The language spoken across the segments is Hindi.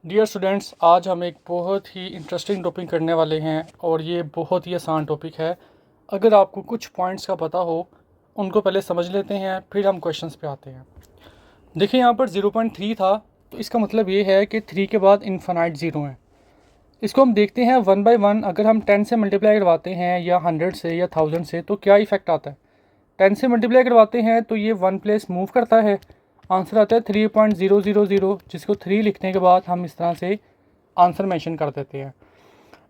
डियर स्टूडेंट्स, आज हम एक बहुत ही इंटरेस्टिंग टॉपिक करने वाले हैं और ये बहुत ही आसान टॉपिक है। अगर आपको कुछ पॉइंट्स का पता हो उनको पहले समझ लेते हैं, फिर हम क्वेश्चंस पे आते हैं। देखिए यहाँ पर 0.3 था, तो इसका मतलब ये है कि 3 के बाद इन्फिनाइट ज़ीरो है। इसको हम देखते हैं वन बाय वन। अगर हम 10 से मल्टीप्लाई करवाते हैं या 100 से या 1000 से तो क्या इफेक्ट आता है। 10 से मल्टीप्लाई करवाते हैं तो ये 1 प्लेस मूव करता है, आंसर आता है 3.000, जिसको 3 लिखने के बाद हम इस तरह से आंसर मेंशन कर देते हैं।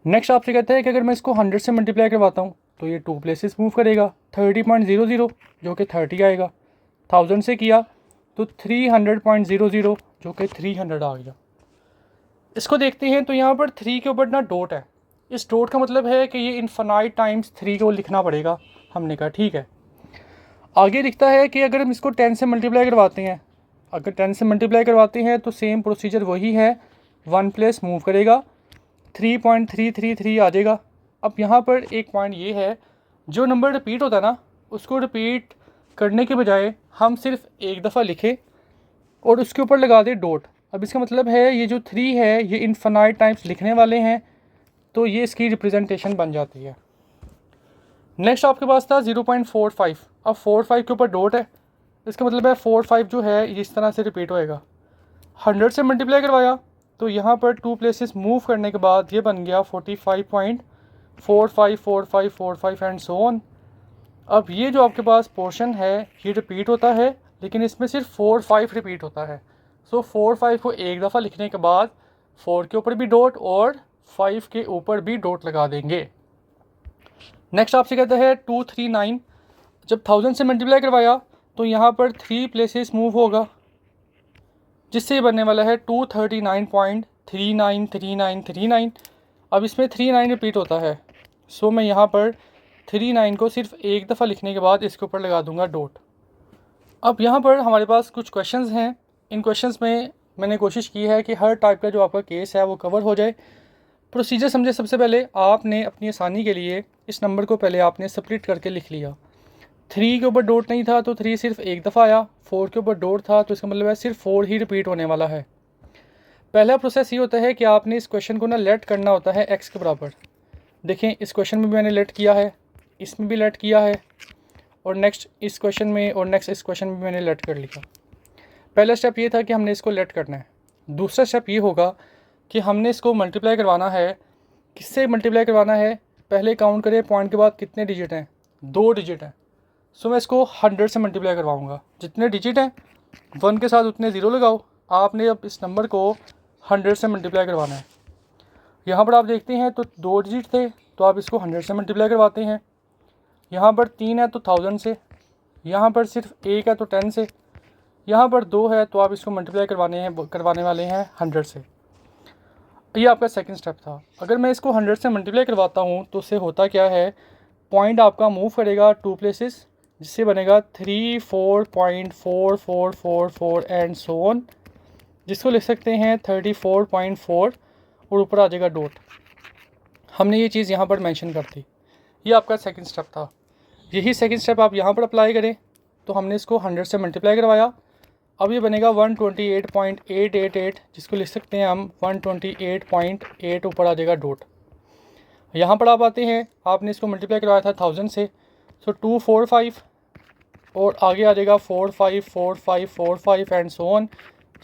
नेक्स्ट आपसे कहते हैं कि अगर मैं इसको 100 से मल्टीप्लाई करवाता हूँ तो ये 2 प्लेसेस मूव करेगा, 30.00 जो कि 30 आएगा। 1000 से किया तो 300.00 जो कि 300 आ गया। इसको देखते हैं तो यहाँ पर 3 के ऊपर ना डॉट है। इस डॉट का मतलब है कि ये इन्फिनाइट टाइम्स 3 को लिखना पड़ेगा। हमने कहा ठीक है। आगे दिखता है कि अगर हम इसको 10 से मल्टीप्लाई करवाते हैं, अगर 10 से मल्टीप्लाई करवाते हैं तो सेम प्रोसीजर वही है, 1 प्लेस मूव करेगा, 3.333 आ जाएगा। अब यहाँ पर एक पॉइंट ये है, जो नंबर रिपीट होता है ना, उसको रिपीट करने के बजाय हम सिर्फ एक दफ़ा लिखें और उसके ऊपर लगा दें डॉट। अब इसका मतलब है ये जो 3 है ये इन्फिनाइट टाइम्स लिखने वाले हैं, तो ये इसकी रिप्रेजेंटेशन बन जाती है। नेक्स्ट आपके पास था 0.45। अब 45 के ऊपर डॉट है, इसका मतलब है 45 जो है ये इस तरह से रिपीट होएगा। 100 से मल्टीप्लाई करवाया तो यहाँ पर 2 प्लेसेस मूव करने के बाद ये बन गया 45.454545 एंड सो ऑन। अब ये जो आपके पास पोर्शन है ये रिपीट होता है, लेकिन इसमें सिर्फ 4-5 रिपीट होता है। सो 4-5 को एक दफ़ा लिखने के बाद 4 के ऊपर भी डॉट और 5 के ऊपर भी डॉट लगा देंगे। नेक्स्ट आपसे कहता है 239। जब 1000 से मल्टीप्लाई करवाया तो यहाँ पर 3 प्लेसेस मूव होगा, जिससे बनने वाला है 239.393939। अब इसमें 39 रिपीट होता है, सो मैं यहाँ पर 39 को सिर्फ एक दफ़ा लिखने के बाद इसके ऊपर लगा दूंगा डॉट। अब यहाँ पर हमारे पास कुछ क्वेश्चंस हैं। इन क्वेश्चंस में मैंने कोशिश की है कि हर टाइप का जो आपका केस है वो कवर हो जाए। प्रोसीजर समझे। सबसे पहले आपने अपनी आसानी के लिए इस नंबर को पहले आपने स्प्लिट करके लिख लिया। 3 के ऊपर डॉट नहीं था तो 3 सिर्फ एक दफ़ा आया, 4 के ऊपर डॉट था तो इसका मतलब है सिर्फ 4 ही रिपीट होने वाला है। पहला प्रोसेस ये होता है कि आपने इस क्वेश्चन को ना लेट करना होता है x के बराबर। देखें इस क्वेश्चन में भी मैंने लेट किया है, इसमें भी लेट किया है, और नेक्स्ट इस क्वेश्चन में और नेक्स्ट इस क्वेश्चन में मैंने लेट कर लिया। पहला स्टेप ये था कि हमने इसको लेट करना है। दूसरा स्टेप ये होगा कि हमने इसको मल्टीप्लाई करवाना है। किससे मल्टीप्लाई करवाना है, पहले काउंट करें पॉइंट के बाद कितने डिजिट हैं, 2 डिजिट हैं। सो मैं इसको 100 से मल्टीप्लाई करवाऊँगा। जितने डिजिट हैं 1 के साथ उतने ज़ीरो लगाओ। आपने अब इस नंबर को 100 से मल्टीप्लाई करवाना है। यहाँ पर आप देखते हैं तो 2 डिजिट थे तो आप इसको 100 से मल्टीप्लाई करवाते हैं। यहाँ पर 3 है तो 1000 से, यहाँ पर सिर्फ 1 है तो 10 से, यहाँ पर 2 है तो आप इसको मल्टीप्लाई करवाने वाले हैं 100 से। ये आपका सेकंड स्टेप था। अगर मैं इसको 100 से मल्टीप्लाई करवाता हूँ तो उससे होता क्या है, पॉइंट आपका मूव करेगा 2 प्लेसेस, जिससे बनेगा 34.4444 एंड सो ऑन, जिसको लिख सकते हैं 34.4 और ऊपर आ जाएगा डॉट। हमने ये चीज़ यहाँ पर मेंशन कर दी। ये आपका सेकंड स्टेप था। यही सेकंड स्टेप आप यहाँ पर अप्लाई करें। तो हमने इसको 100 से मल्टीप्लाई करवाया, अब ये बनेगा 128.888, जिसको लिख सकते हैं हम 128.8, ऊपर आ जाएगा डॉट। यहाँ पर आप आते हैं, आपने इसको मल्टीप्लाई करवाया था 1000 से, सो 245 और आगे आ जाएगा 454545 एंड सो ऑन,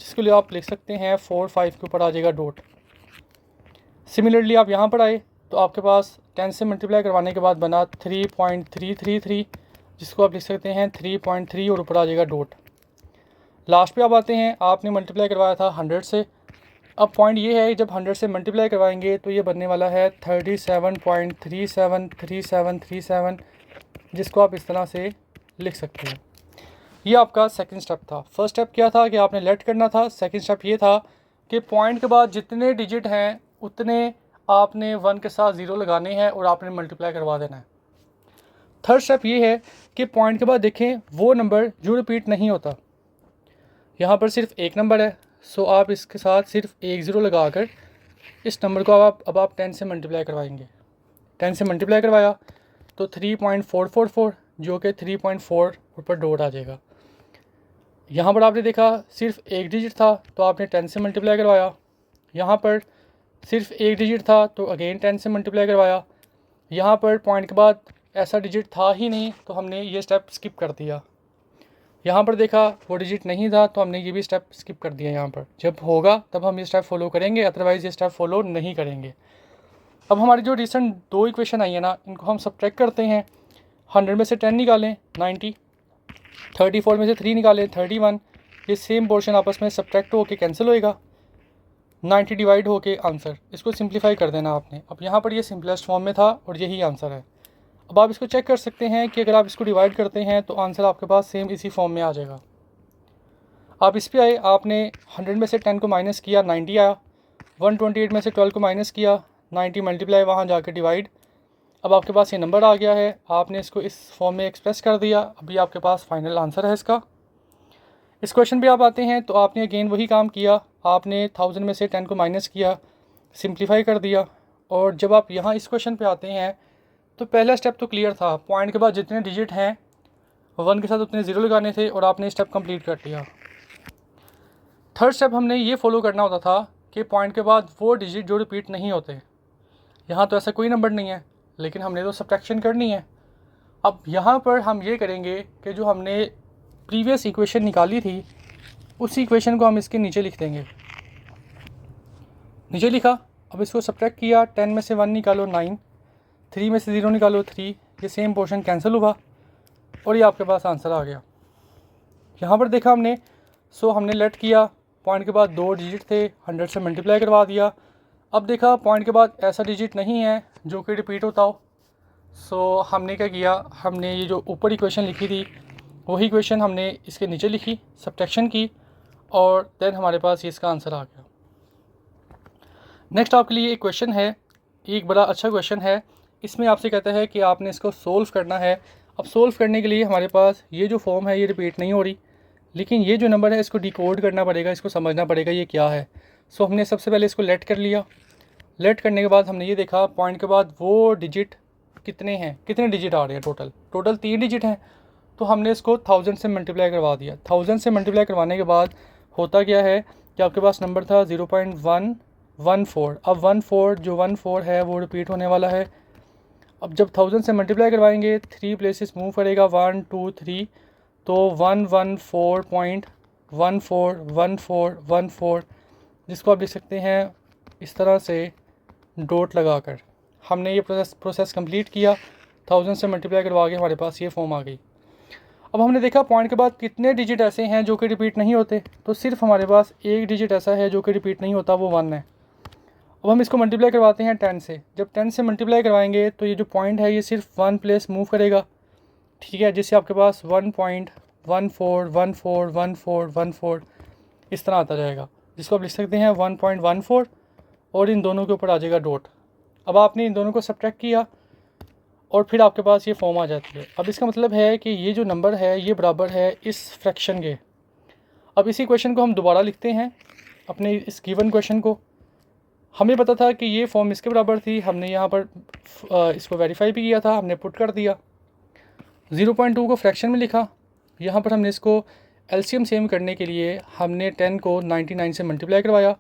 जिसके लिए आप लिख सकते हैं 45 के ऊपर आ जाएगा डॉट। सिमिलरली आप यहाँ पर आए तो आपके पास 10 से मल्टीप्लाई करवाने के बाद बना 3.333, जिसको आप लिख सकते हैं 3.3 और ऊपर आ जाएगा डॉट। लास्ट पे आप आते हैं, आपने मल्टीप्लाई करवाया था 100 से। अब पॉइंट ये है, जब 100 से मल्टीप्लाई करवाएंगे तो ये बनने वाला है 37.373737, जिसको आप इस तरह से लिख सकते हैं। ये आपका सेकंड स्टेप था। फर्स्ट स्टेप क्या था कि आपने लेट करना था। सेकंड स्टेप ये था कि पॉइंट के बाद जितने डिजिट हैं उतने आपने 1 के साथ 0 लगाने हैं और आपने मल्टीप्लाई करवा देना है। थर्ड स्टेप ये है कि पॉइंट के बाद देखें वो नंबर जो रिपीट नहीं होता। यहाँ पर सिर्फ एक नंबर है, सो आप इसके साथ सिर्फ एक ज़ीरो लगाकर इस नंबर को अब आप 10 से मल्टीप्लाई करवाएंगे। 10 से मल्टीप्लाई करवाया तो 3.444, जो कि 3.4 ऊपर डॉट आ जाएगा। यहाँ पर आपने देखा सिर्फ एक डिजिट था तो आपने 10 से मल्टीप्लाई करवाया, यहाँ पर सिर्फ एक डिजिट था तो अगेन 10 से मल्टीप्लाई करवाया। यहाँ पर पॉइंट के बाद ऐसा डिजिट था ही नहीं तो हमने ये स्टेप स्किप कर दिया। यहाँ पर देखा वो डिजिट नहीं था तो हमने ये भी स्टेप स्किप कर दिया। यहाँ पर जब होगा तब हम ये स्टेप फॉलो करेंगे, अदरवाइज़ ये स्टेप फॉलो नहीं करेंगे। अब हमारी जो रिसेंट 2 इक्वेशन आई है ना, इनको हम सब्ट्रैक्ट करते हैं। 100 में से 10 निकालें 90, 34 में से 3 निकालें 31। ये सेम पोर्शन आपस में सब्ट्रैक्ट होकर कैंसिल होएगा, 90 डिवाइड होके आंसर। इसको सिंप्लीफाई कर देना आपने। अब यहाँ पर ये सिंपलेस्ट फॉर्म में था और यही आंसर है। अब आप इसको चेक कर सकते हैं कि अगर आप इसको डिवाइड करते हैं तो आंसर आपके पास सेम इसी फॉर्म में आ जाएगा। आप इस पे आए, आपने 100 में से 10 को माइनस किया 90 आया, 128 में से 12 को माइनस किया 90 मल्टीप्लाई वहाँ जाकर डिवाइड। अब आपके पास ये नंबर आ गया है, आपने इसको इस फॉर्म में एक्सप्रेस कर दिया। अभी आपके पास फाइनल आंसर है इसका। इस क्वेश्चन पे आप आते हैं तो आपने अगेन वही काम किया, आपने 1000 में से 10 को माइनस किया, सिंप्लीफाई कर दिया। और जब आप यहाँ इस क्वेश्चन पे आते हैं तो पहला स्टेप तो क्लियर था, पॉइंट के बाद जितने डिजिट हैं 1 के साथ उतने ज़ीरो लगाने थे और आपने स्टेप कंप्लीट कर लिया। थर्ड स्टेप हमने ये फॉलो करना होता था कि पॉइंट के बाद वो डिजिट जो रिपीट नहीं होते। यहाँ तो ऐसा कोई नंबर नहीं है, लेकिन हमने तो सब्ट्रैक्शन करनी है। अब यहाँ पर हम ये करेंगे कि जो हमने प्रीवियस इक्वेशन निकाली थी उसी इक्वेशन को हम इसके नीचे लिख देंगे। नीचे लिखा, अब इसको सब्ट्रैक्ट किया, 10 में से 1 निकालो 9, 3 में से 0 निकालो 3, ये सेम पोर्शन कैंसिल हुआ और ये आपके पास आंसर आ गया। यहाँ पर देखा हमने, सो हमने लेट किया, पॉइंट के बाद 2 डिजिट थे, 100 से मल्टीप्लाई करवा दिया। अब देखा पॉइंट के बाद ऐसा डिजिट नहीं है जो कि रिपीट होता हो, सो हमने क्या किया, हमने ये जो ऊपर इक्वेशन लिखी थी वही इक्वेशन हमने इसके नीचे लिखी, सब्ट्रैक्शन की, और देन हमारे पास ये इसका आंसर आ गया। नेक्स्ट आपके लिए एक क्वेश्चन है, एक बड़ा अच्छा क्वेश्चन है। इसमें आपसे कहता है कि आपने इसको सोल्व करना है। अब सोल्व करने के लिए हमारे पास ये जो फॉर्म है ये रिपीट नहीं हो रही, लेकिन ये जो नंबर है इसको डिकोड करना पड़ेगा, इसको समझना पड़ेगा ये क्या है। सो हमने सबसे पहले इसको लेट कर लिया। लेट करने के बाद हमने ये देखा पॉइंट के बाद वो डिजिट कितने हैं, कितने डिजिट आ रहे हैं, टोटल 3 डिजिट हैं। तो हमने इसको 1000 से मल्टीप्लाई करवा दिया। 1000 से मल्टीप्लाई करवाने के बाद होता क्या है कि आपके पास नंबर था 0.114। अब 14 है वो रिपीट होने वाला है। अब जब 1000 से मल्टीप्लाई करवाएंगे 3 प्लेसेस मूव करेगा, 1 2 3, तो 114.141414, जिसको आप लिख सकते हैं इस तरह से डॉट लगाकर। हमने ये प्रोसेस कंप्लीट किया, 1000 से मल्टीप्लाई करवा के हमारे पास ये फॉर्म आ गई। अब हमने देखा पॉइंट के बाद कितने डिजिट ऐसे हैं जो कि रिपीट नहीं होते, तो सिर्फ हमारे पास एक डिजिट ऐसा है जो कि रिपीट नहीं होता, वो 1 है। अब हम इसको मल्टीप्लाई करवाते हैं 10 से। जब 10 से मल्टीप्लाई करवाएंगे तो ये जो पॉइंट है ये सिर्फ 1 प्लेस मूव करेगा, ठीक है, जिससे आपके पास 1.14141414 इस तरह आता जाएगा, जिसको आप लिख सकते हैं 1.14 और इन दोनों के ऊपर आ जाएगा डॉट। अब आपने इन दोनों को सब्ट्रैक्ट किया और फिर आपके पास ये फॉर्म आ जाती है। अब इसका मतलब है कि ये जो नंबर है ये बराबर है इस फ्रैक्शन के। अब इसी क्वेश्चन को हम दोबारा लिखते हैं, अपने इस गिवन क्वेश्चन को। हमें पता था कि ये फॉर्म इसके बराबर थी, हमने यहाँ पर इसको वेरीफाई भी किया था, हमने पुट कर दिया। 0.2 को फ्रैक्शन में लिखा, यहाँ पर हमने इसको एलसीएम सेम करने के लिए हमने 10 को 99 से मल्टीप्लाई करवाया,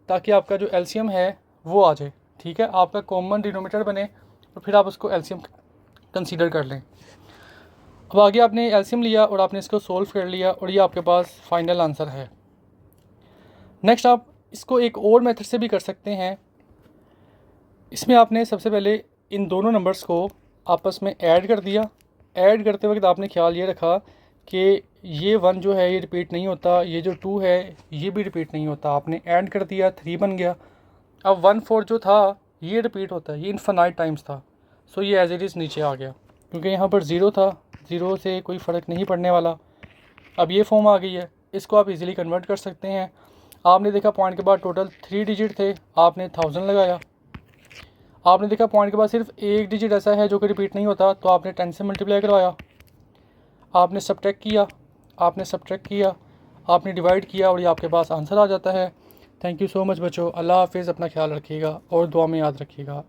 ताकि आपका जो एलसीएम है वो आ जाए, ठीक है, आपका कॉमन डिनोमिनेटर बने और फिर आप उसको एलसीएम कंसीडर कर लें। अब आगे आपने एलसीएम लिया और आपने इसको सोल्व कर लिया और ये आपके पास फाइनल आंसर है। नेक्स्ट आप इसको एक और मेथड से भी कर सकते हैं। इसमें आपने सबसे पहले इन दोनों नंबर्स को आपस में ऐड कर दिया। ऐड करते वक्त आपने ख्याल ये रखा कि ये 1 जो है ये रिपीट नहीं होता, ये जो 2 है ये भी रिपीट नहीं होता। आपने ऐड कर दिया, 3 बन गया। अब 14 जो था ये रिपीट होता है, ये इन्फिनाइट टाइम्स था, सो ये एज इट इज़ नीचे आ गया, क्योंकि यहाँ पर 0 था, 0 से कोई फ़र्क नहीं पड़ने वाला। अब ये फॉर्म आ गई है, इसको आप इजीली कन्वर्ट कर सकते हैं। आपने देखा पॉइंट के बाद टोटल 3 डिजिट थे, आपने 1000 लगाया। आपने देखा पॉइंट के बाद सिर्फ एक डिजिट ऐसा है जो कि रिपीट नहीं होता, तो आपने 10 से मल्टीप्लाई करवाया। आपने सब्ट्रैक्ट किया, आपने डिवाइड किया और ये आपके पास आंसर आ जाता है। थैंक यू सो मच बच्चों, अल्लाह हाफिज़, अपना ख्याल रखिएगा और दुआ में याद रखिएगा।